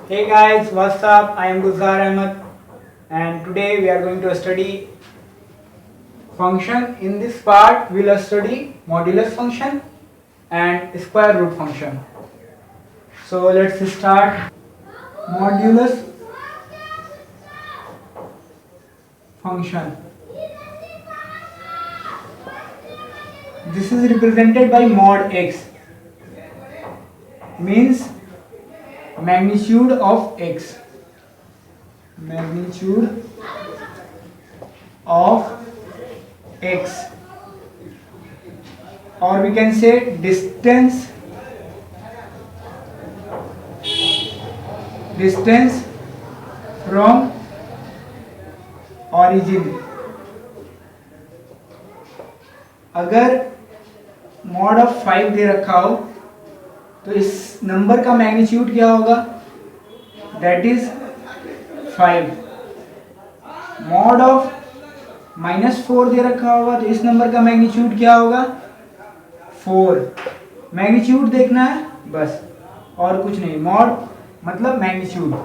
Hey guys, what's up? I am Gulzar Ahmed and today we are going to study function. In this part, we will study modulus function and square root function. So let's start. Modulus function. This is represented by mod x, means magnitude of x. Magnitude of x, or we can say distance from origin. अगर mod of 5 दे रखा हो तो इस number का magnitude क्या होगा? That is 5. Mod of -4 दे रखा होगा तो इस नंबर का मैग्नीट्यूड क्या होगा? 4. मैग्नीट्यूड देखना है बस, और कुछ नहीं. मॉड मतलब मैग्नीट्यूड.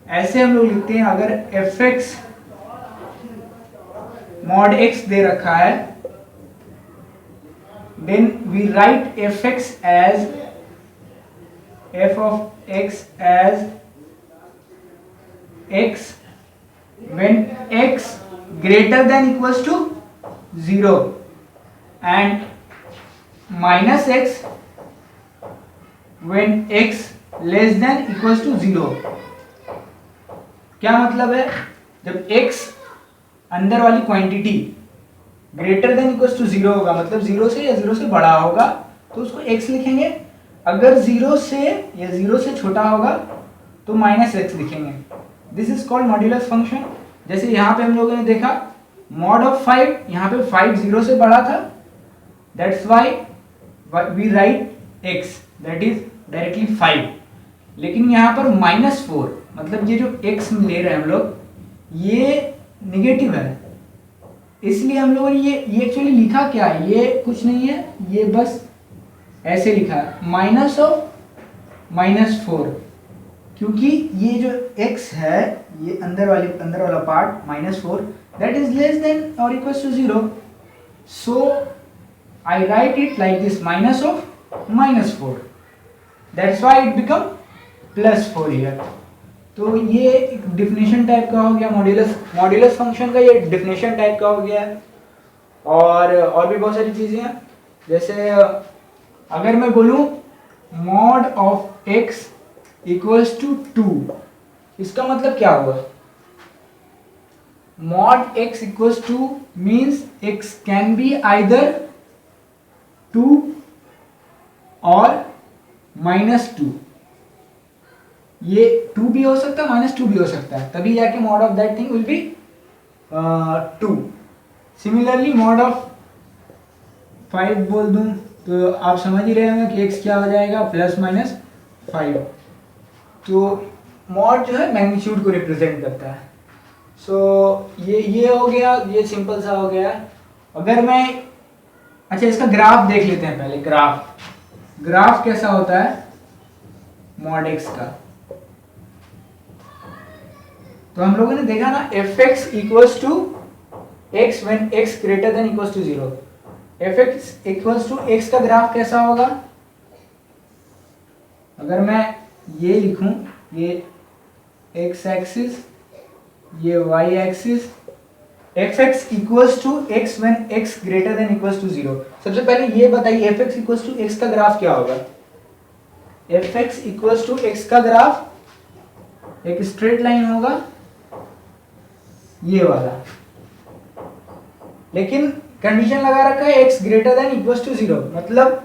ऐसे हम लोग लिखते हैं. अगर fx मॉड x दे रखा है, then we write fx as f of x as x when x greater than equals to 0 and minus x when x less than equals to 0. क्या मतलब है? जब x अंदर वाली quantity greater than equals to 0 होगा, मतलब 0 से या 0 से बड़ा होगा तो उसको x लिखेंगे. अगर 0 से या 0 से छोटा होगा तो -x लिखेंगे. This is called modulus function. जैसे यहाँ पे हम लोगों ने देखा मॉड ऑफ 5, यहाँ पे 5 0 से बड़ा था, that's why we write x that is directly 5. लेकिन यहाँ पर -4 मतलब ये जो x ले रहे हैं हम लोग, ये निगेटिव है, इसलिए हम लोगों ने ये एक्चुअली लिखा क्या है? ये कुछ नहीं है, ये बस ऐसे लिखा है माइनस ऑफ -4, क्योंकि ये जो x है ये अंदर वाला part -4 that is less than और equals to 0. So I write it like this minus of -4. That's why it become +4 here. तो ये एक डिफिनेशन टाइप का हो गया. मॉड्यूलस फंक्शन का ये डिफिनेशन टाइप का हो गया. और भी बहुत सारी चीज़ें हैं. जैसे अगर मैं बोलूँ mod of x equals to 2, इसका मतलब क्या हुआ? Mod x equals to means x can be either 2 और -2. ये 2 भी हो सकता है, -2 भी हो सकता है, तभी जाके mod of that thing will be 2. Similarly mod of 5 बोल दूं तो आप समझ ही रहे होंगे कि x क्या हो जाएगा, ±5. तो मॉड जो है मैग्नीट्यूड को रिप्रेजेंट करता है. सो ये हो गया, ये सिंपल सा हो गया. अगर मैं अच्छा इसका ग्राफ देख लेते हैं पहले. ग्राफ कैसा होता है मॉड x का? तो हम लोगों ने देखा ना fx equals to x when x greater than equals to 0. fx equals to x का ग्राफ कैसा होगा? अगर मैं ये लिखूं, ये x एक्सिस, ये y axis, fx equals to x when x greater than equals to 0. सबसे पहले ये बताइए fx इक्वल्स टू x का ग्राफ क्या होगा? fx इक्वल्स टू x का ग्राफ एक स्ट्रेट लाइन होगा, ये वाला. लेकिन कंडीशन लगा रखा है x greater than equals to 0, मतलब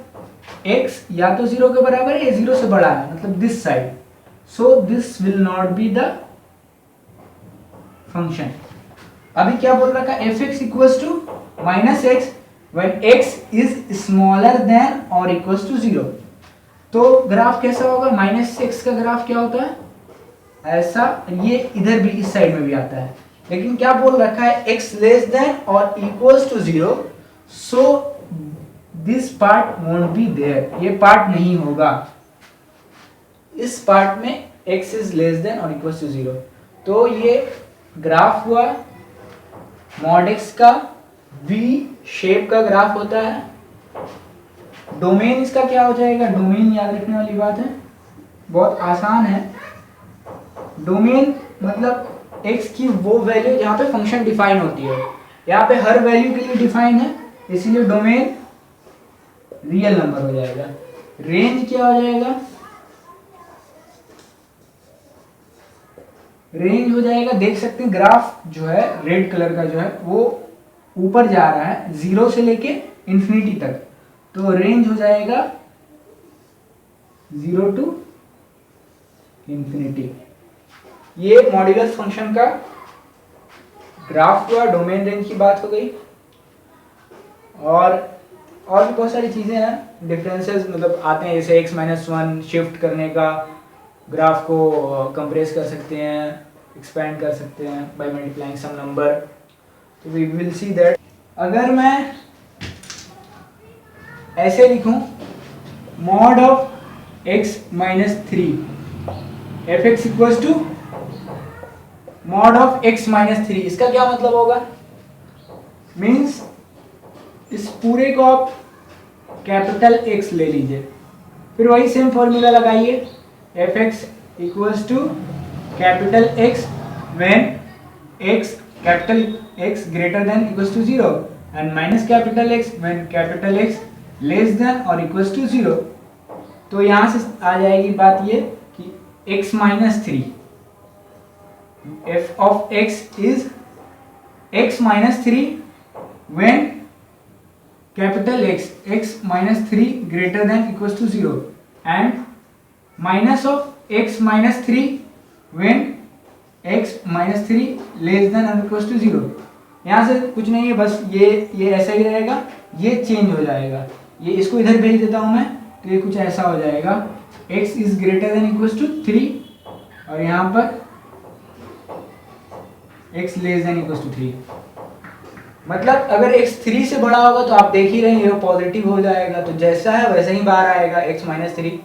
x या तो 0 के बराबर है या 0 से बड़ा है, मतलब this side. So this will not be the function. अभी क्या बोल रखा है? fx equals to -x when x is smaller than और इक्वल्स टू 0. तो ग्राफ कैसा होगा? -x का ग्राफ क्या होता है? ऐसा. ये इधर भी इस साइड में भी आता है, लेकिन क्या बोल रखा है? x लेस देन और equals to 0. So this part won't be there, ये पार्ट नहीं होगा. इस पार्ट में x इज लेस देन और इक्वल टू 0। तो ये ग्राफ हुआ मॉड x का v शेप का ग्राफ होता है। डोमेन इसका क्या हो जाएगा, डोमेन याद रखने वाली बात है, बहुत आसान है। डोमेन मतलब x की वो वैल्यू जहाँ पे फंक्शन डिफाइन होती है, यहाँ पे हर वैल्यू के लिए डिफाइन है, इसीलिए डोमेन रियल नंबर हो जाएगा। रेंज क्या हो जाएगा, रेंज हो जाएगा, देख सकते हैं ग्राफ जो है रेड कलर का जो है वो ऊपर जा रहा है 0 से लेके इंफिनिटी तक, तो रेंज हो जाएगा 0 टू इंफिनिटी। ये मॉड्यूलस फंक्शन का ग्राफ हुआ, डोमेन रेंज की बात हो गई। और भी बहुत सारी चीज़ें हैं, डिफरेंसेस मतलब आते हैं, जैसे x-1 शिफ्ट करने का, ग्राफ को कंप्रेस कर सकते हैं, एक्सपेंड कर सकते हैं बाय मल्टीप्लाइंग सम नंबर। तो वी विल सी दैट। अगर मैं ऐसे लिखूं mod of x-3 fx equals to mod of x-3, इसका क्या मतलब होगा, मीन्स इस पूरे को आप कैपिटल X ले लीजिए, फिर वही सेम फॉर्मूला लगाइए, fx equals to capital X when x capital X greater than equals to 0 and minus capital X when capital X less than और इक्वल्स टू 0। तो यहाँ से आ जाएगी बात ये कि x-3 f of x is x-3 when capital x-3 greater than equals to 0 and minus of x-3 when x-3 less than or equals to 0। यहाँ से कुछ नहीं है, बस ये ऐसा ही रहेगा, ये चेंज हो जाएगा, ये इसको इधर भेज देता हूँ मैं, तो ये कुछ ऐसा हो जाएगा x is greater than equals to 3 और यहाँ पर x less than equals to 3। मतलब अगर x 3 से बड़ा होगा तो आप देख ही रहे हैं ये पॉजिटिव हो जाएगा, तो जैसा है वैसा ही बाहर आएगा x-3।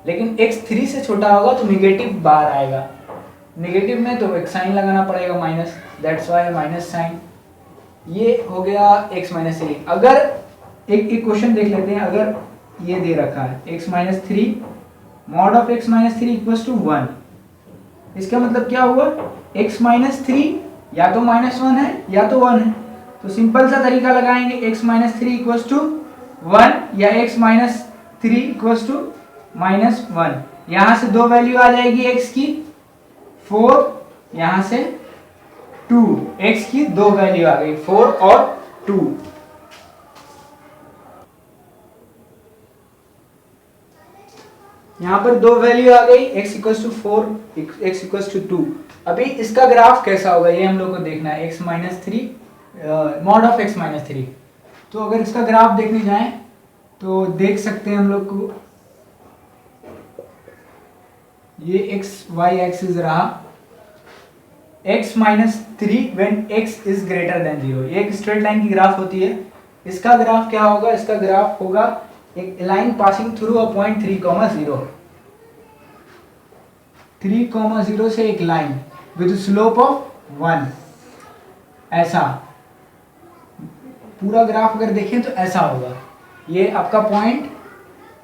लेकिन x 3 से छोटा होगा तो नेगेटिव बाहर आएगा, नेगेटिव में तो एक साइन लगाना पड़ेगा minus, that's why minus sign. ये हो गया x-3। अगर एक क्वेश्चन देख लेते हैं, अगर ये दे रखा है x-3 mod of x-3 equals to 1, इसका मतलब क्या हुआ, x-3 या तो -1 है या तो 1 है, तो सिंपल सा तरीका लगाएंगे, x-3 इक्वल्स टू 1 या x-3 इक्वल्स टू -1। यहाँ से दो वैल्यू आ जाएगी x की 4, यहाँ से 2, x की दो वैल्यू आ गई 4 और 2। यहाँ पर दो वैल्यू आ गई, x equals to 4, x equals to 2। अभी इसका ग्राफ कैसा होगा ये हम लोग को देखना है, x-3 मॉड ऑफ x-3। तो अगर इसका ग्राफ देखने जाएं तो देख सकते हैं हम लोग को, ये x-y एक्सिस रहा, x-3 when x is greater then 0, ये एक स्ट्रेट लाइन की ग्राफ होती है। इसका ग्राफ क्या होगा, इसका ग्राफ होगा एक line passing through a point 3,0, 3,0 से एक लाइन विद स्लोप ऑफ 1, ऐसा पूरा ग्राफ अगर देखें तो ऐसा होगा। ये आपका पॉइंट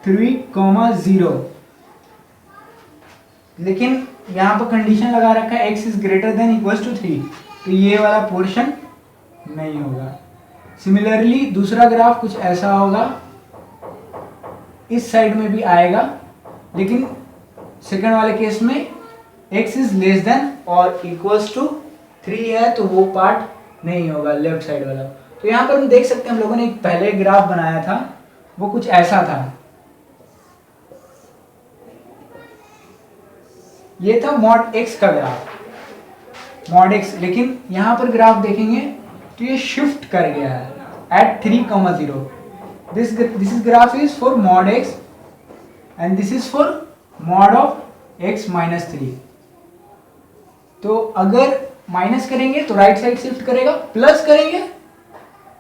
3,0, लेकिन यहाँ पर कंडीशन लगा रखा है x is greater than equals to 3, तो ये वाला पोर्शन नहीं होगा। सिमिलरली दूसरा ग्राफ कुछ ऐसा होगा, इस साइड में भी आएगा, लेकिन सेकंड वाले केस में x इज लेस देन और इक्वल्स टू 3 है, तो वो पार्ट नहीं होगा लेफ्ट साइड वाला। तो यहाँ पर हम देख सकते हैं, हम लोगों ने एक पहले ग्राफ बनाया था, वो कुछ ऐसा था, ये था मॉड x का ग्राफ, मॉड x। लेकिन यहाँ पर ग्राफ देखेंगे तो ये शिफ्ट कर गया है eight 3,0। this is graph is for mod x and this is for mod of x-3। तो अगर माइनस करेंगे तो राइट साइड शिफ्ट करेगा, प्लस करेंगे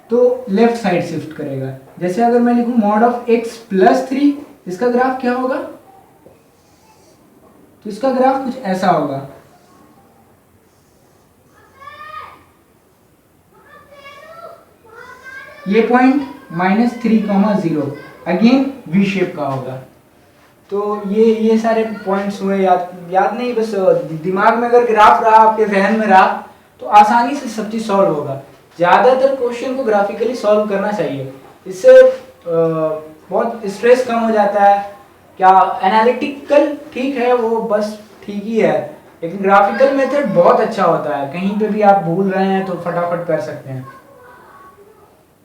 तो लेफ्ट साइड शिफ्ट करेगा। जैसे अगर मैं लिखूं मॉड ऑफ x + 3, इसका ग्राफ क्या होगा, तो इसका ग्राफ कुछ ऐसा होगा। ये पॉइंट -3,0 अगेन वी शेप का होगा। तो ये सारे पॉइंट्स हुए, याद नहीं, बस दिमाग में अगर ग्राफ रहा, आपके जहन में रहा, तो आसानी से सब चीज़ सॉल्व होगा। ज़्यादातर क्वेश्चन को ग्राफिकली सॉल्व करना चाहिए, इससे बहुत स्ट्रेस कम हो जाता है। क्या एनालिटिकल ठीक है, वो बस ठीक ही है, लेकिन ग्राफिकल मेथड बहुत अच्छा होता है। कहीं पे भी आप भूल रहे हैं तो फटाफट कर सकते हैं।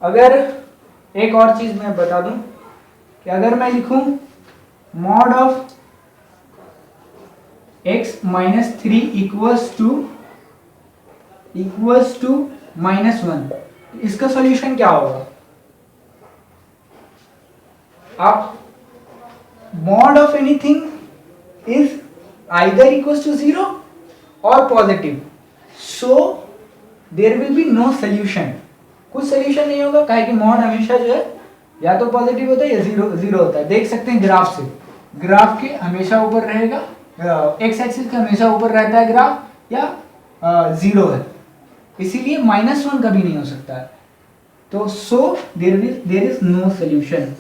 अगर एक और चीज़ मैं बता दूं कि अगर मैं लिखूं mod of x - 3 equals to -1, इसका सॉल्यूशन क्या होगा? आप mod of anything is either equals to 0 और positive, so there will be no solution. कुछ सोल्यूशन नहीं होगा, काहे कि मॉड हमेशा जो है या तो पॉजिटिव होता है या जीरो होता है। देख सकते हैं ग्राफ से, ग्राफ के हमेशा ऊपर रहेगा, एक्स एक्सिस का हमेशा ऊपर रहता है ग्राफ, या जीरो है, इसीलिए -1 कभी नहीं हो सकता है। तो so there is no solution.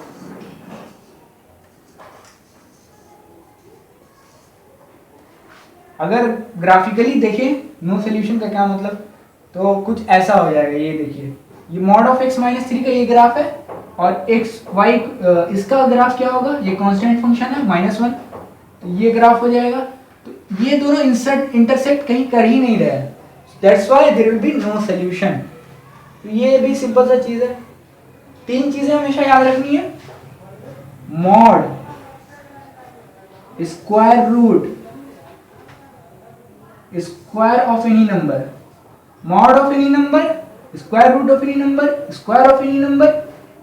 अगर ग्राफिकली देखें नो सोल्यूशन का क्या मतलब, तो कुछ ऐसा हो जाएगा। ये देखिए, ये मॉड ऑफ x - 3 का ये ग्राफ है, और x y इसका ग्राफ क्या होगा? ये कांस्टेंट फंक्शन है -1, तो ये ग्राफ हो जाएगा। तो ये दोनों इंटरसेक्ट कहीं कर ही नहीं रहे हैं, that's why there will be no solution. तो ये भी सिंपल सा चीज़ है। 3 चीज़ें हमेशा याद रखनी है, mod, square root, square of any number, mod of any number, square root of any number, square of any number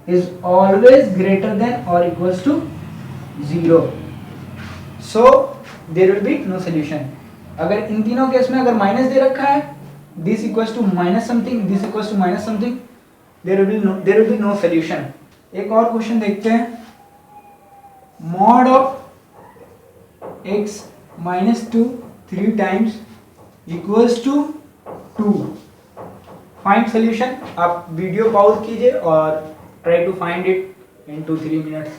is always greater than or equals to 0, so there will be no solution। अगर इन तीनों case में अगर minus दे रखा है, this equals to minus something, this equals to minus something, there will be no solution। एक और question देखते हैं, mod of x - 2 3 times equals to 2, find solution. आप वीडियो पॉज कीजिए और try to find it in 2-3 minutes.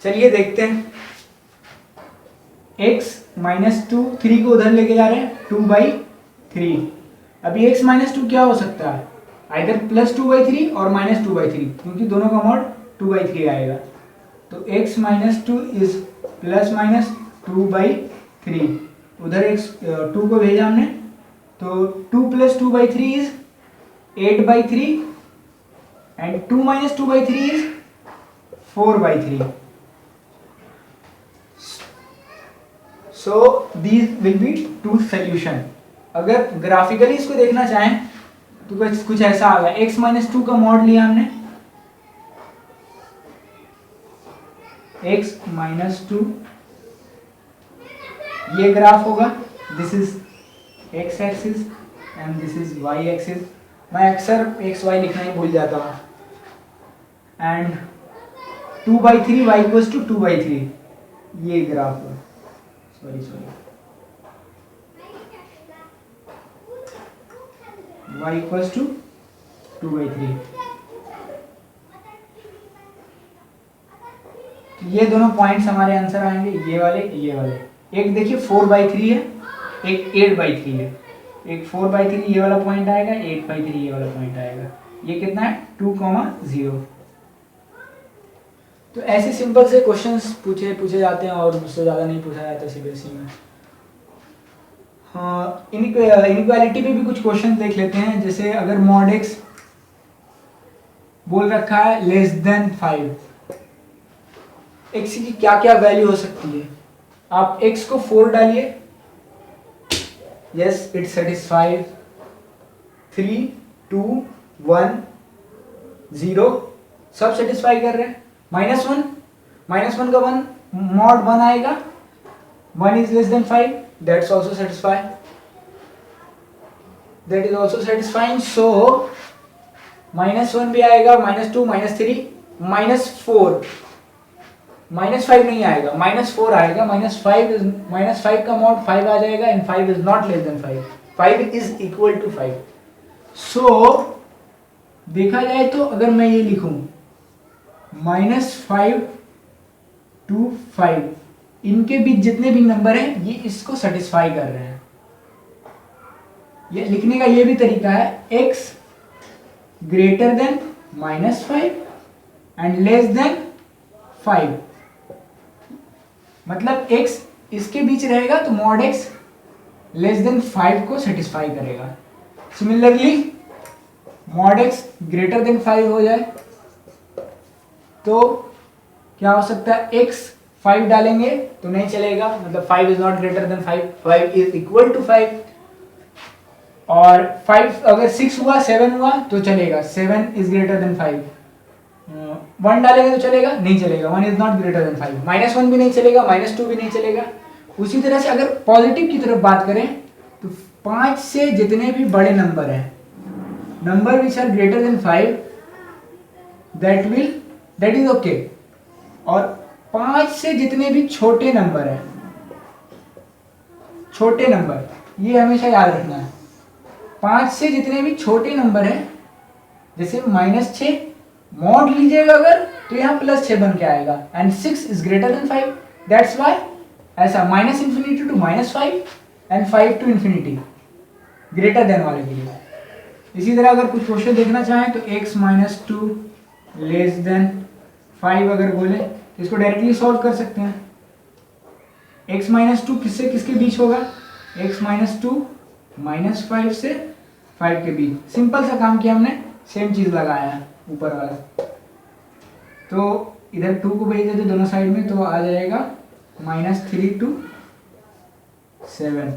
चलिए देखते हैं, x - 2 3 को उधर लेके जा रहे हैं, 2/3। अभी x - 2 क्या हो सकता है? आइदर +2/3 और -2/3, क्योंकि दोनों का मॉड 2/3 आएगा। तो x - 2 इज ±2/3। उधर x 2 को भेजा हमने, तो 2 + 2/3 is 8/3 and 2 - 2/3 is 4/3। So these will be 2 solution. अगर ग्राफिकली इसको देखना चाहें तो कुछ ऐसा आ गया, x - 2 का मॉड लिया हमने, x - 2, ये ग्राफ होगा, this is x axis and this is y axis. मैं अक्सर x y लिखना ही भूल जाता हूँ। एंड 2/3 y इक्वल्स टू 2/3, ये ग्राफ है, सॉरी y इक्वल्स टू 2/3। ये दोनों पॉइंट्स हमारे आंसर आएंगे, ये वाले। एक देखिए 4/3 है, एक 8/3 है। एक 4/3 ये वाला पॉइंट आएगा, 8/3 ये वाला पॉइंट आएगा। ये कितना है? 2,0। तो ऐसे सिंपल से क्वेश्चंस पूछे जाते हैं और उससे ज़्यादा नहीं पूछा जाता सीबीएसई में। हाँ, इनइक्वालिटी पे भी कुछ क्वेश्चन देख लेते हैं। जैसे अगर मॉड x बोल रखा है <5, x की क्या क्या वैल्यू हो सकती है? आप x को 4 डालिए, यस इट सेटिस्फाइज। 3, 2, 1, 0 सब सेटिस्फाई कर रहे हैं। -1 का 1 मॉड 1 आएगा, 1 is <5, that's also satisfy, that is also satisfying. So -1 भी आएगा, -2, -3, -4 -5 नहीं आएगा, -4 आएगा। -5 का मॉड 5 आ जाएगा and 5 is not less than 5, 5 is equal to 5। So देखा जाए तो अगर मैं ये लिखूं -5 to 5, इनके बीच जितने भी नंबर हैं ये इसको सेटिस्फाई कर रहे हैं। ये लिखने का ये भी तरीका है, x greater than -5 and less than 5, मतलब x इसके बीच रहेगा तो मॉड x लेस देन 5 को सेटिस्फाई करेगा। Similarly mod x greater than 5 हो जाए तो क्या हो सकता है, x 5 डालेंगे तो नहीं चलेगा, मतलब 5 is not greater than 5, 5 is equal to 5। और 5 अगर 6 हुआ 7 हुआ तो चलेगा, 7 इज ग्रेटर देन 5। 1 डालेंगे तो चलेगा, नहीं चलेगा, 1 इज नॉट ग्रेटर देन 5। -1 भी नहीं चलेगा, -2 भी नहीं चलेगा। उसी तरह से अगर पॉजिटिव की तरफ बात करें तो 5 से जितने भी बड़े नंबर हैं, number which are greater than 5, that is okay. और 5 से जितने भी छोटे नंबर हैं, छोटे नंबर, ये हमेशा याद रखना है। 5 से जितने भी छोटे नंबर हैं, जैसे -6 मॉड लीजिएगा अगर तो यहाँ +6 बन के आएगा and 6 is greater than 5, that's why ऐसा -∞ to -5 and 5 to ∞, greater than वाले के लिए। इसी तरह अगर कुछ क्वेश्चन देखना चाहें तो x -2 लेस देन 5 अगर बोले तो इसको डायरेक्टली सॉल्व कर सकते हैं। x -2 किससे किसके बीच होगा, x -2 -5 से 5 के बीच। सिंपल सा काम किया हमने, सेम चीज लगाया है ऊपर वाला। तो इधर 2 को भेज देते दोनों साइड में तो आ जाएगा -3 to 7।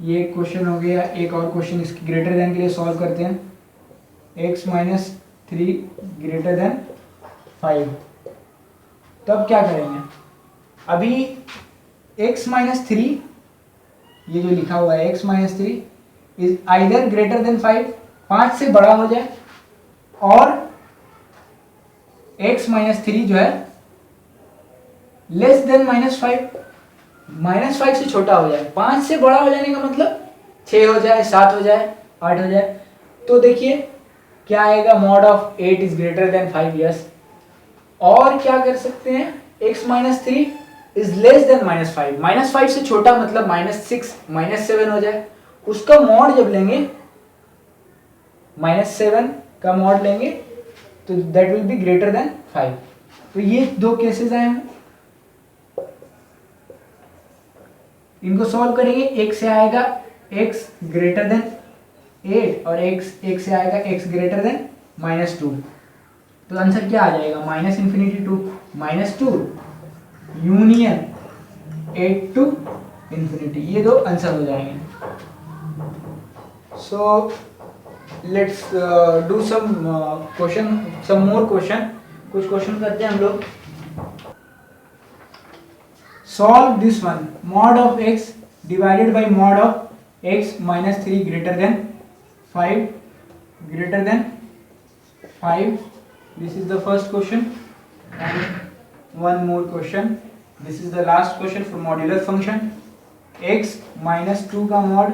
ये एक क्वेश्चन हो गया। एक और क्वेश्चन इसकी ग्रेटर देन के लिए सॉल्व करते हैं, x -3 ग्रेटर देन 5। तो अब क्या करेंगे, अभी x -3 ये जो लिखा हुआ है x -3 is either greater than 5, 5 से बड़ा हो जाए, और x -3 जो है लेस देन -5, -5 से छोटा हो जाए। 5 से बड़ा हो जाने का मतलब 6 हो जाए, 7 हो जाए, 8 हो जाए। तो देखिए क्या आएगा, mod of 8 is greater than 5, yes. और क्या कर सकते हैं, x -3 इज लेस देन -5, -5 से छोटा मतलब -6, -7 हो जाए। उसका मॉड जब लेंगे, -7 का मॉड लेंगे तो that will be greater than 5। तो ये दो केसेस आए हैं, इनको सॉल्व करेंगे। एक से आएगा x ग्रेटर देन 8 और एक से आएगा x ग्रेटर देन -2। तो आंसर क्या आ जाएगा, -∞ to -2 यूनियन 8 to ∞। ये दो आंसर हो जाएंगे। So let's do some question, some more question. कुछ क्वेश्चन करते हैं हम लोग। Solve this one, mod of x divided by mod of x -3 greater than 5, greater than 5. This is the first question, and one more question. This is the last question for modular function. x -2 का mod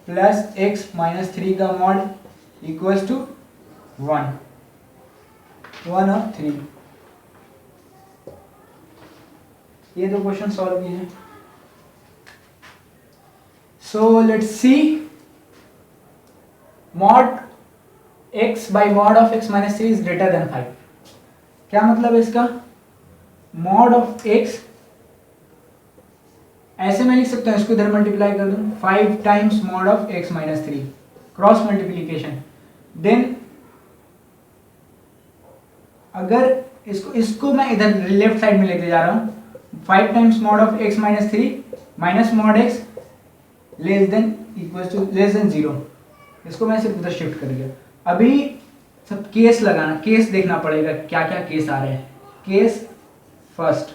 plus x -3 का mod equals to 1 और 3। ये दो question solve किए हैं। So let's see, mod x by mod of x -3 is greater than 5। क्या मतलब है इसका, मॉड ऑफ x ऐसे मैं लिख सकता हूं, इसको इधर मल्टीप्लाई कर दूं, 5 times mod of x -3, cross multiplication. Then अगर इसको मैं इधर लेफ्ट साइड में लेके जा रहा हूं, 5 times mod of x -3 minus mod x less than equals to less than 0। इसको मैं सिर्फ उधर शिफ्ट कर दिया। अभी सब केस लगाना, केस देखना पड़ेगा क्या क्या केस आ रहे हैं। Case first,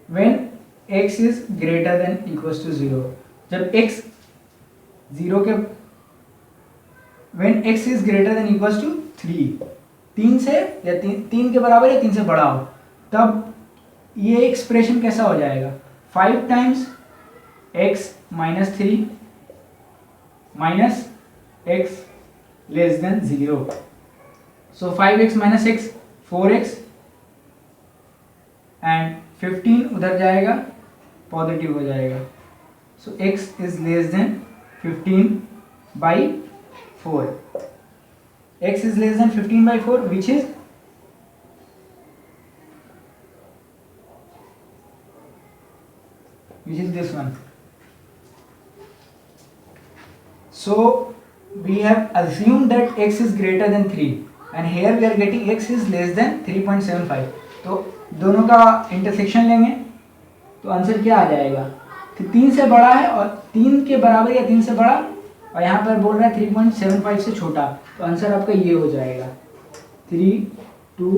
when x is greater than equals to 0, जब x 0 के, when x is greater than equals to 3, 3 से या 3 के बराबर या 3 से बड़ा हो, तब ये एक्सप्रेशन कैसा हो जाएगा, 5 times x minus 3 minus x less than 0. So 5x minus x 4x and 15 उधर जाएगा, पॉजिटिव हो जाएगा. सो x is less then 15 by 4. x is less than 15 by 4, which is this one. So we have assumed that x is greater than 3 and here we are getting x is less than 3.75. तो दोनों का intersection लेंगे तो answer क्या आ जाएगा कि 3 से बड़ा है और 3 के बराबर या 3 से बड़ा, और यहाँ पर बोल रहा है 3.75 से छोटा, तो आंसर आपका ये हो जाएगा 3 to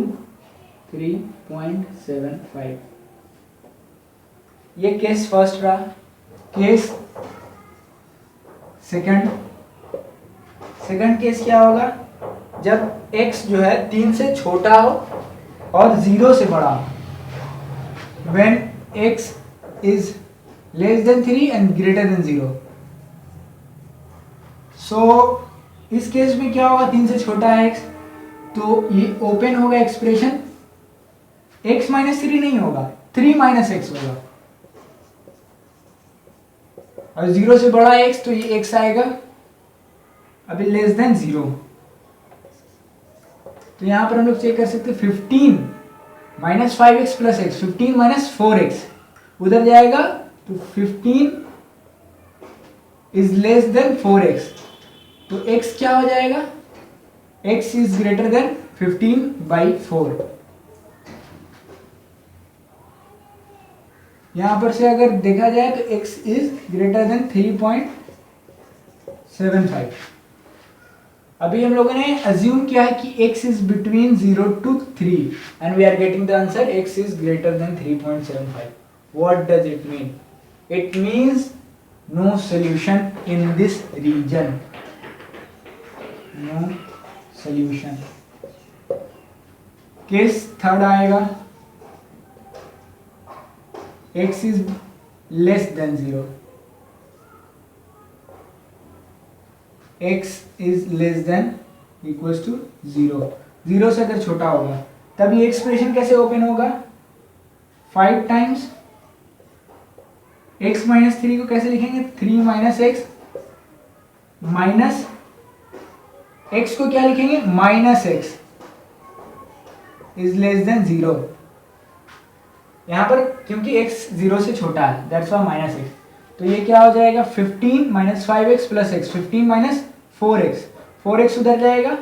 3.75. ये केस फर्स्ट रहा. केस सेकंड केस क्या होगा, जब x जो है 3 से छोटा हो और 0 से बड़ा हो. when x is less than 3 and greater than 0. सो इस केस में क्या होगा, 3 से छोटा है x, तो ये ओपन होगा एक्सप्रेशन, x माइनस 3 नहीं होगा, 3 माइनस एक्स होगा, और 0 से बड़ा है x तो ये x आएगा अभी लेस देन 0. तो यहां पर हम लोग चेक कर सकते हैं 15 minus 5x plus x, 15 minus 4x उधर जाएगा तो 15 इज लेस देन 4x. तो x क्या हो जाएगा, x is greater than 15 by 4. यहां पर से अगर देखा जाए तो x इज ग्रेटर देन 3.75. अभी हम लोगों ने अज्यूम किया है कि x is between 0 to 3 and we are getting the answer x is greater than 3.75. What does it mean? It means no solution in this region. No solution. Case third आएगा, x is less than 0. x is less than equals to 0. 0 से अगर छोटा होगा तब ये expression कैसे open होगा, 5 times x minus 3 को कैसे लिखेंगे, 3 माइनस एक्स माइनस x को क्या लिखेंगे, minus x is less than 0. यहां पर क्योंकि x 0 से छोटा है दैट्स व्हाई माइनस एक्स. तो ये क्या हो जाएगा 15 minus 5x plus x, 15 minus 4x, 4x उधर जाएगा,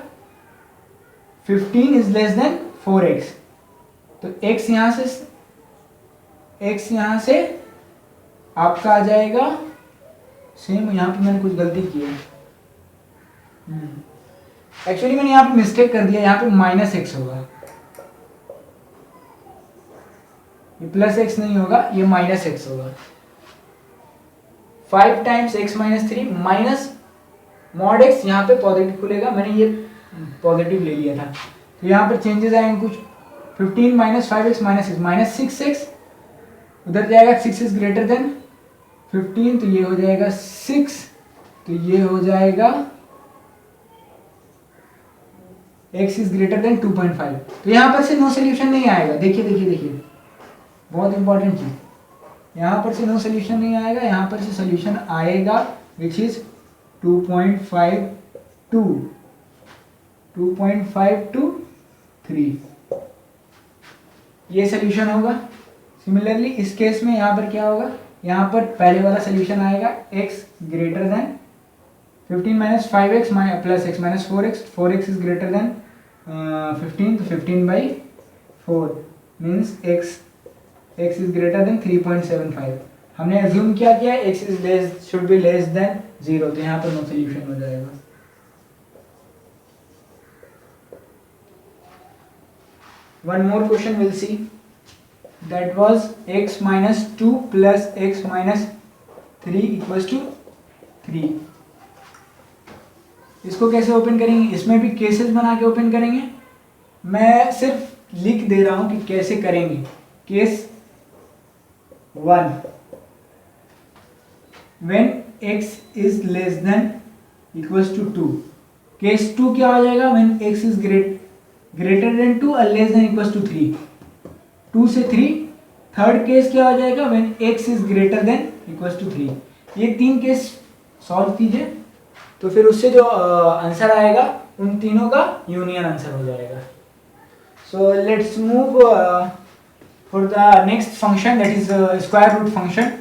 15 इज लेस देन 4x. तो x यहां से आपका आ जाएगा सेम. यहां पे मैंने कुछ गलती की है, एक्चुअली मैंने यहां पे मिस्टेक कर दिया, यहां पे माइनस एक्स होगा, ये प्लस एक्स नहीं होगा, ये माइनस एक्स होगा. 5 times x minus 3 minus mod x, यहाँ पे पॉजिटिव खुलेगा, मैंने ये पॉजिटिव ले लिया था. तो यहाँ पर चेंजेस आएंगे कुछ, 15 माइनस 5x माइनस 6x उधर जाएगा, 6 इज ग्रेटर देन 15 तो ये हो जाएगा 6, तो ये हो जाएगा x इज ग्रेटर देन 2.5. तो यहाँ पर से नो सोल्यूशन नहीं आएगा. देखिए बहुत इंपॉर्टेंट चीज, यहाँ पर से नो सोल्यूशन नहीं आएगा, यहाँ पर से सोल्यूशन आएगा विच इज 2.5 to 3. ये सोल्यूशन होगा. सिमिलरली इस केस में यहाँ पर क्या होगा, यहाँ पर पहले वाला सोल्यूशन आएगा x greater than 15 minus 5x plus x minus 4x, 4x is greater than 15, तो 15 by 4 means x is greater than 3.75. हमने अज्यूम क्या किया, x is less should be less than 0, तो यहाँ पर नो सोल्यूशन हो जाएगा. One more question will see, that was x minus 2 plus x minus 3 equals to 3. इसको कैसे ओपन करेंगे, इसमें भी केसेस बना के ओपन करेंगे. मैं सिर्फ लिख दे रहा हूं कि कैसे करेंगे। Case 1, when x is less than equals to 2। Case 2 क्या हो जाएगा? When x is greater than 2 और लेस देन इक्वल्स टू 3, 2 से 3। थर्ड केस क्या हो जाएगा? When x is greater than equals to 3। ये 3 केस सॉल्व कीजिए, तो फिर उससे जो आंसर आएगा उन तीनों का यूनियन आंसर हो जाएगा। So let's move for the next function, that is square root function.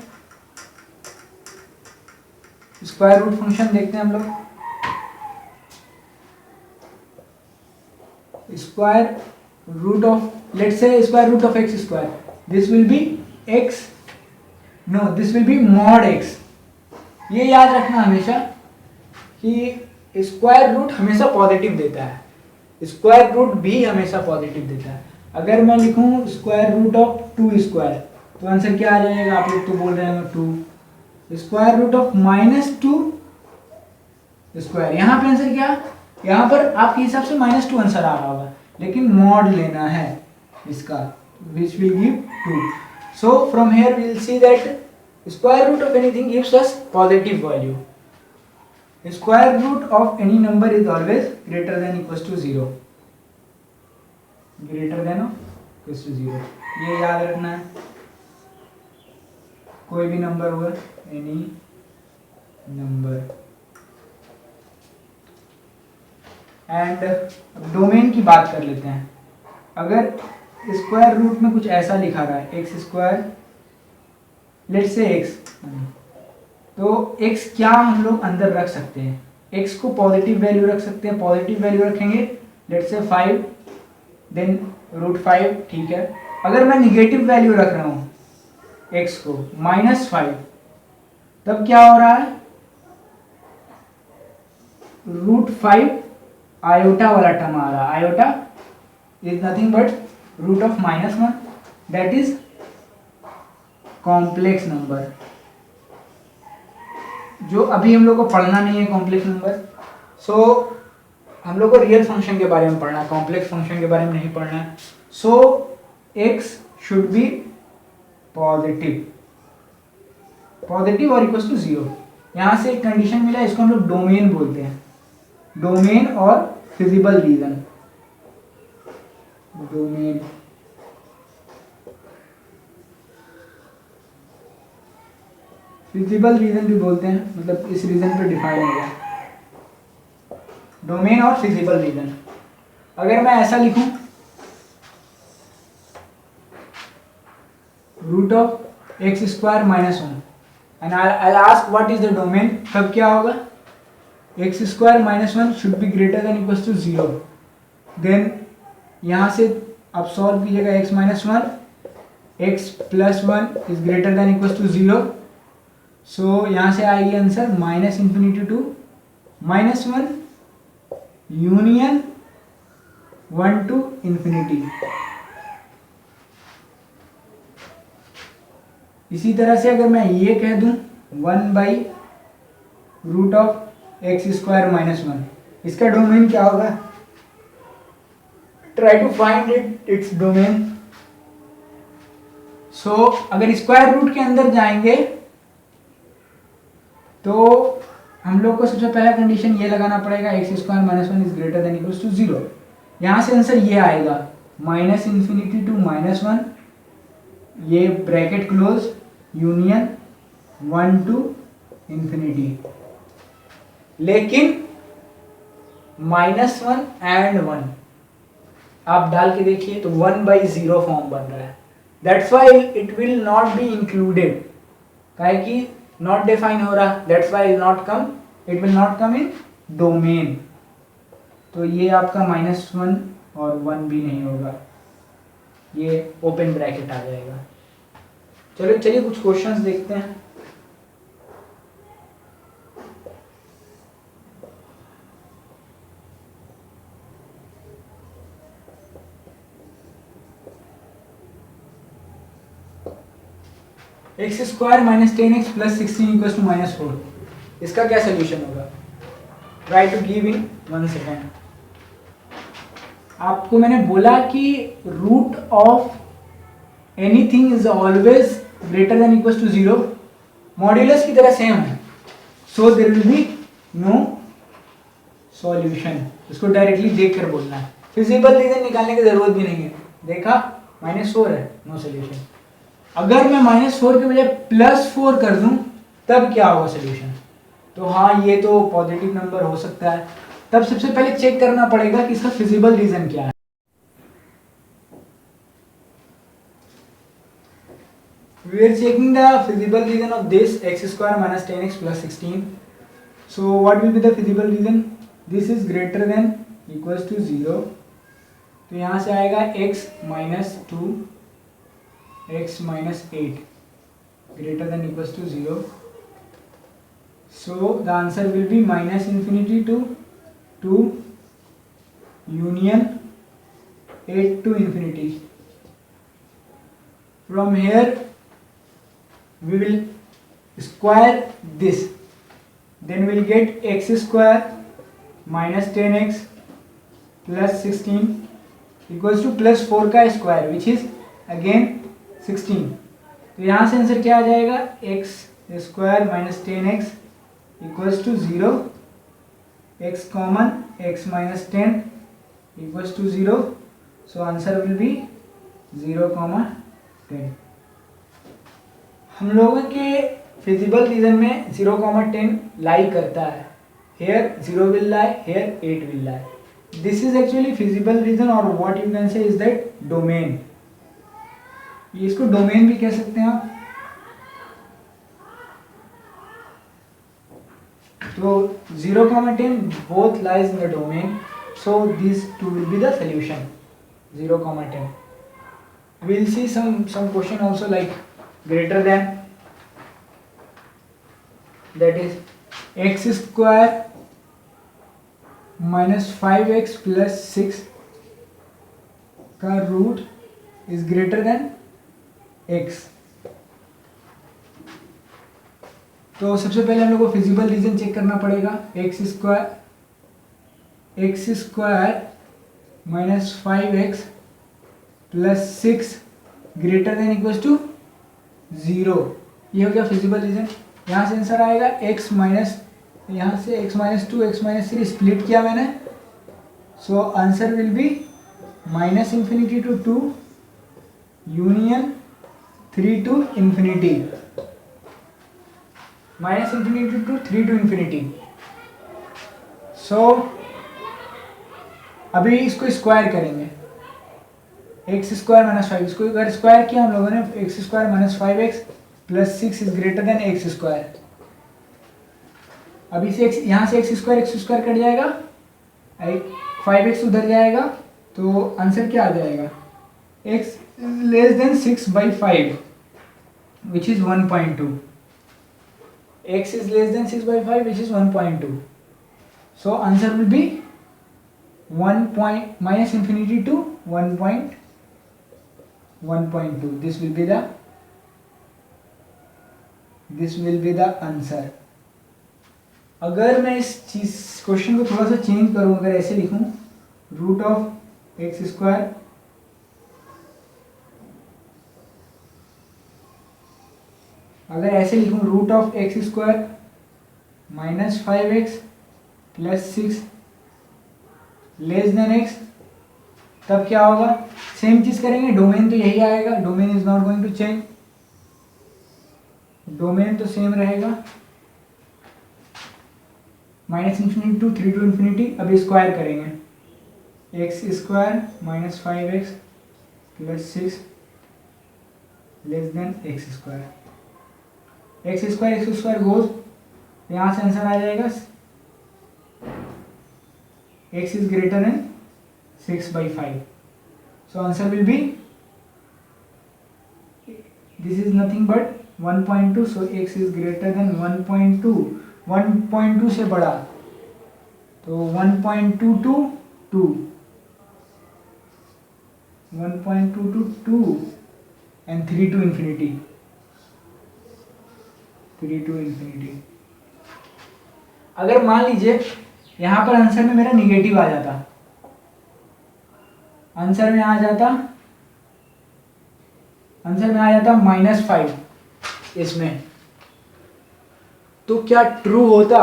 Square root function देखते हैं हम लोग। Square root of, let's say square root of x square, this will be x, no this will be mod x. ये याद रखना हमेशा कि square root हमेशा पॉजिटिव देता है, स्क्वायर रूट भी हमेशा पॉजिटिव देता है। अगर मैं लिखूं स्क्वायर रूट ऑफ 2 स्क्वायर, तो आंसर क्या आ जाएगा? आप लोग तो बोल रहे हैं 2। स्क्वायर रूट ऑफ -2 स्क्वायर, यहाँ पे आंसर क्या? यहाँ पर आपके हिसाब से -2 आंसर आ रहा होगा, लेकिन मॉड लेना है इसका, which will give 2. So from here we will see that square root of anything gives us positive value. The square root of any number is always greater than equals to 0. Greater than or equals to 0. ये याद रखना है। कोई भी number होगा, any number. And domain की बात कर लेते हैं। अगर स्क्वायर रूट में कुछ ऐसा लिखा रहा है x square, let's say x, तो एक्स क्या हम लोग अंदर रख सकते हैं? एक्स को पॉजिटिव वैल्यू रख सकते हैं, पॉजिटिव वैल्यू रखेंगे लेट्स से 5, देन √5, ठीक है। अगर मैं निगेटिव वैल्यू रख रहा हूँ एक्स को -5, तब क्या हो रहा है? √5 आयोटा वाला टर्म आ रहा है। Iota is nothing but root of -1, that is complex number, जो अभी हम लोग को पढ़ना नहीं है कॉम्प्लेक्स नंबर। सो हम लोग को रियल फंक्शन के बारे में पढ़ना है, कॉम्प्लेक्स फंक्शन के बारे में नहीं पढ़ना है। So x should be positive, positive और इक्वल्स टू 0। यहाँ से एक कंडीशन मिला, इसको हम लोग डोमेन बोलते हैं, डोमेन और feasible region. Domain feasible region भी बोलते हैं, मतलब इस रीजन पे डिफाइन हो गया डोमेन और फिजिबल रीजन। अगर मैं ऐसा लिखूं root of x square -1 and I ask what is the domain, तब क्या होगा? X square -1 should be greater than equals to 0। Then यहाँ से आप सॉल्व कीजिएगा x -1, x + 1 is greater than equals to 0। So यहाँ से आएगी आंसर -∞ टू -1 यूनियन 1 टू ∞। इसी तरह से अगर मैं ये कह दूं 1/रूट ऑफ एक्स स्क्वायर -1, इसका डोमेन क्या होगा? Try to find its domain. So अगर स्क्वायर रूट के अंदर जाएंगे तो हम लोग को सबसे पहला कंडीशन ये लगाना पड़ेगा x square -1 is greater than equals to 0। यहाँ से आंसर ये आएगा -∞ टू -1, ये ब्रैकेट क्लोज यूनियन 1 टू ∞। लेकिन -1 एंड 1 आप डाल के देखिए तो 1/0 फॉर्म बन रहा है। That's why it will not be included, काहे कि नॉट डिफाइन हो रहा, that's why it will not come in domain. तो ये आपका -1 और 1 भी नहीं होगा, ये ओपन ब्रैकेट आ जाएगा। चलिए कुछ क्वेश्चंस देखते हैं। एक्स स्क्वायर -10x + 16 = -4, इसका क्या सोल्यूशन होगा? Try to give in 1 second. आपको मैंने बोला कि root of anything is always greater than equal to 0, modulus की तरह सेम है, so there will be no solution. इसको डायरेक्टली देख कर बोलना है, फिजिबल रीजन निकालने की जरूरत भी नहीं है। देखा -4 है, नो सॉल्यूशन। अगर मैं -4 के बजाय +4 कर दूं तब क्या होगा सॉल्यूशन? तो हाँ, ये तो पॉजिटिव नंबर हो सकता है। तब सबसे पहले चेक करना पड़ेगा कि इसका फिजिबल रीजन क्या है। We are checking the feasible reason of this x square minus 10x plus 16. So what will be the feasible reason? This is greater than equals to 0. तो यहाँ से आएगा x minus 2, x minus 8 greater than equals to 0. So the answer will be minus infinity to 2 union 8 to infinity. From here we will square this, then we will get x square minus 10x plus 16 equals to plus 4 का square which is again 16। तो यहाँ से answer क्या आ जाएगा? x square minus 10x equals to 0, x common x minus 10 equals to 0, so answer will be 0,10। हम लोगों के फिजिबल रीजन में 0,10 लाई करता है। Here 0 will lie, here 8 will lie. This is actually feasible region और what you can say is that domain. इसको domain भी कह सकते हैं आप। तो 0,10 both lies in the domain, so these two will be the solution. 0,10. We'll see some question also like greater than, that is x square minus 5x plus 6 का root is greater than x। तो सबसे पहले हम लोग को feasible region check करना पड़ेगा। x square minus 5x plus 6 greater than equal to 0, ये हो गया फिजिबल रीजन। यहाँ से आंसर आएगा x माइनस, यहाँ से x minus 2 x minus 3 split किया मैंने, so answer will be minus infinity to 2 union 3 to infinity, minus infinity to 3 to infinity. So अभी इसको स्क्वायर करेंगे, एक्स स्क्वायर माइनस 5, इसको अगर स्क्वायर किया हम लोगों ने, x square minus 5x plus 6 is greater then x square. अभी से यहाँ से एक्स स्क्वायर कट जाएगा, 5x उधर जाएगा, तो आंसर क्या आ जाएगा? x less then 6/5 which is 1.2। x is less than 6/5 which is 1.2, so answer will be 1 point minus infinity to 1.2, this will be the answer। अगर मैं इस चीज क्वेश्चन को थोड़ा सा चेंज करूं, अगर ऐसे लिखूं रूट ऑफ एक्स स्क्वायर अगर ऐसे लिखूं root of x square minus 5x plus 6 less than x, तब क्या होगा? सेम चीज करेंगे, डोमेन तो यही आएगा, domain is not going to change, domain तो सेम रहेगा, minus infinity to 3 to infinity. अभी स्क्वायर करेंगे, x square minus 5x plus 6 less than x square, x square goes, यहाँ से आंसर आ जाएगा x is greater than 6/5, so answer will be, this is nothing but 1.2, so x is greater than 1.2, 1.2 से बड़ा, तो 1.2 to 2, 1.2 to 2 and 3 to infinity, 3 to infinity। अगर मान लीजिए यहाँ पर आंसर में मेरा निगेटिव आ जाता, आंसर में आ जाता -5 इसमें। तो क्या ट्रू होता?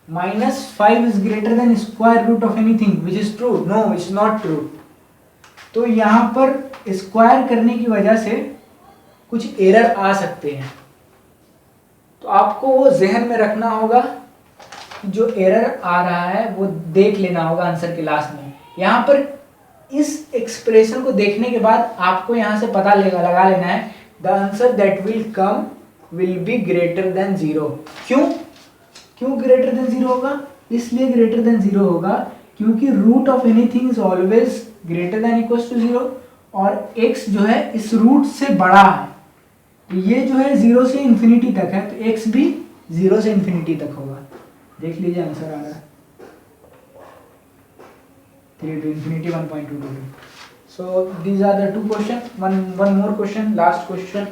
-5 is greater than square root of anything which is true? No, it's not true. तो यहाँ पर स्क्वायर करने की वजह से कुछ एरर आ सकते हैं, तो आपको वो जहन में रखना होगा, जो एरर आ रहा है वो देख लेना होगा आंसर के लास्ट में। यहाँ पर इस एक्सप्रेशन को देखने के बाद आपको यहाँ से पता लगा लेना है the answer that will come will be greater then 0। क्यों ग्रेटर देन 0 होगा? इसलिए ग्रेटर देन 0 होगा क्योंकि root of anything is always greater than equal to 0 और x जो है इस रूट से बड़ा है। तो ये जो है 0 से इन्फिनिटी तक है, तो x भी 0 से इन्फिनिटी तक होगा। देख लीजिए आंसर आ रहा है 3 to infinity 1.222. So these are the two questions. One more question, last question.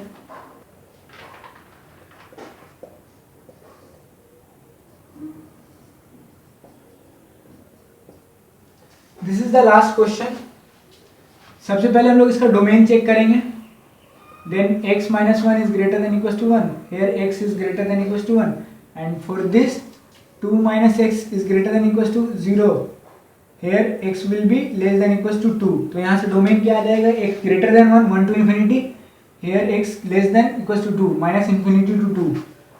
This is the last question. सबसे पहले हम लोग इसका डोमेन चेक करेंगे। Then x minus 1 is greater than equals to 1. Here x is greater than equals to 1. And for this 2 minus x is greater than equals to 0. Here x will be less than equals to 2. तो यहाँ से domain क्या आ जाएगा? x greater than 1, 1 to infinity. Here x less than equals to 2, minus infinity to 2.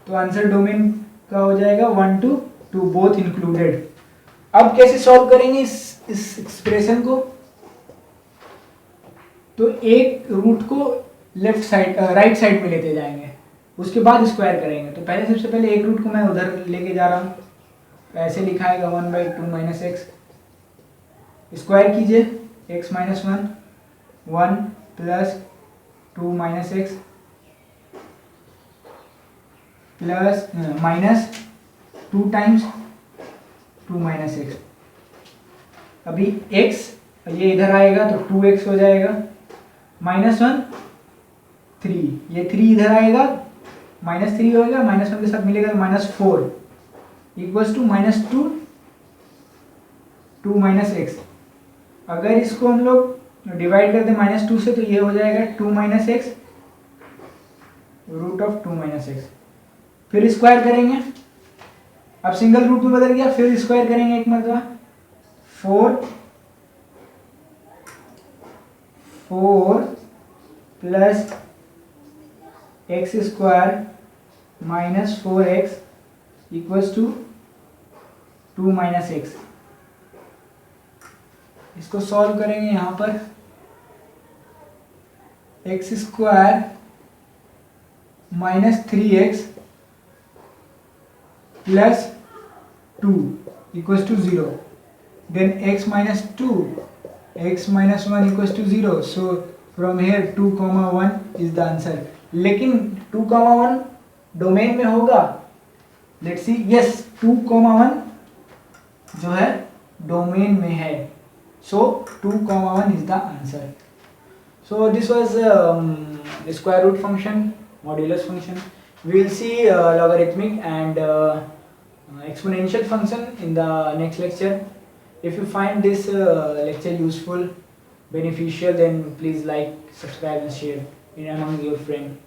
तो answer domain का हो जाएगा 1 to 2 both included. अब कैसे सॉल्व करेंगे इस एक्सप्रेशन को? तो एक रूट को लेफ्ट साइड राइट साइड में लेते जाएंगे, उसके बाद स्क्वायर करेंगे। तो पहले सबसे पहले एक रूट को मैं उधर लेके जा रहा हूँ, तो ऐसे लिखा है 1/2 माइनस एक्स। स्क्वायर कीजिए x minus 1 plus 2 minus x plus minus 2 times 2 minus x. अभी x ये इधर आएगा तो 2x हो जाएगा, -1 3, ये 3 इधर आएगा -3 होगा, -1 के साथ मिलेगा तो -4 इक्वल्स टू -2 2 माइनस एक्स। अगर इसको हम लोग डिवाइड कर दें -2 से तो ये हो जाएगा 2 minus x root of 2 minus x. फिर स्क्वायर करेंगे, अब सिंगल रूट में बदल गया, फिर स्क्वायर करेंगे एक मरतबा 4 plus x square minus 4x equals to 2 minus x. इसको सॉल्व करेंगे यहाँ पर x square minus 3x plus 2 equals to 0, then x minus 2 x minus 1 equals to 0। So from here 2,1 is the answer. लेकिन 2,1 domain में होगा, let's see, yes 2,1 जो है domain में है, so 2,1 is the answer. So this was square root function, modulus function. We will see logarithmic and exponential function in the next lecture. If you find this lecture useful, beneficial, then please like, subscribe and share it among your friends.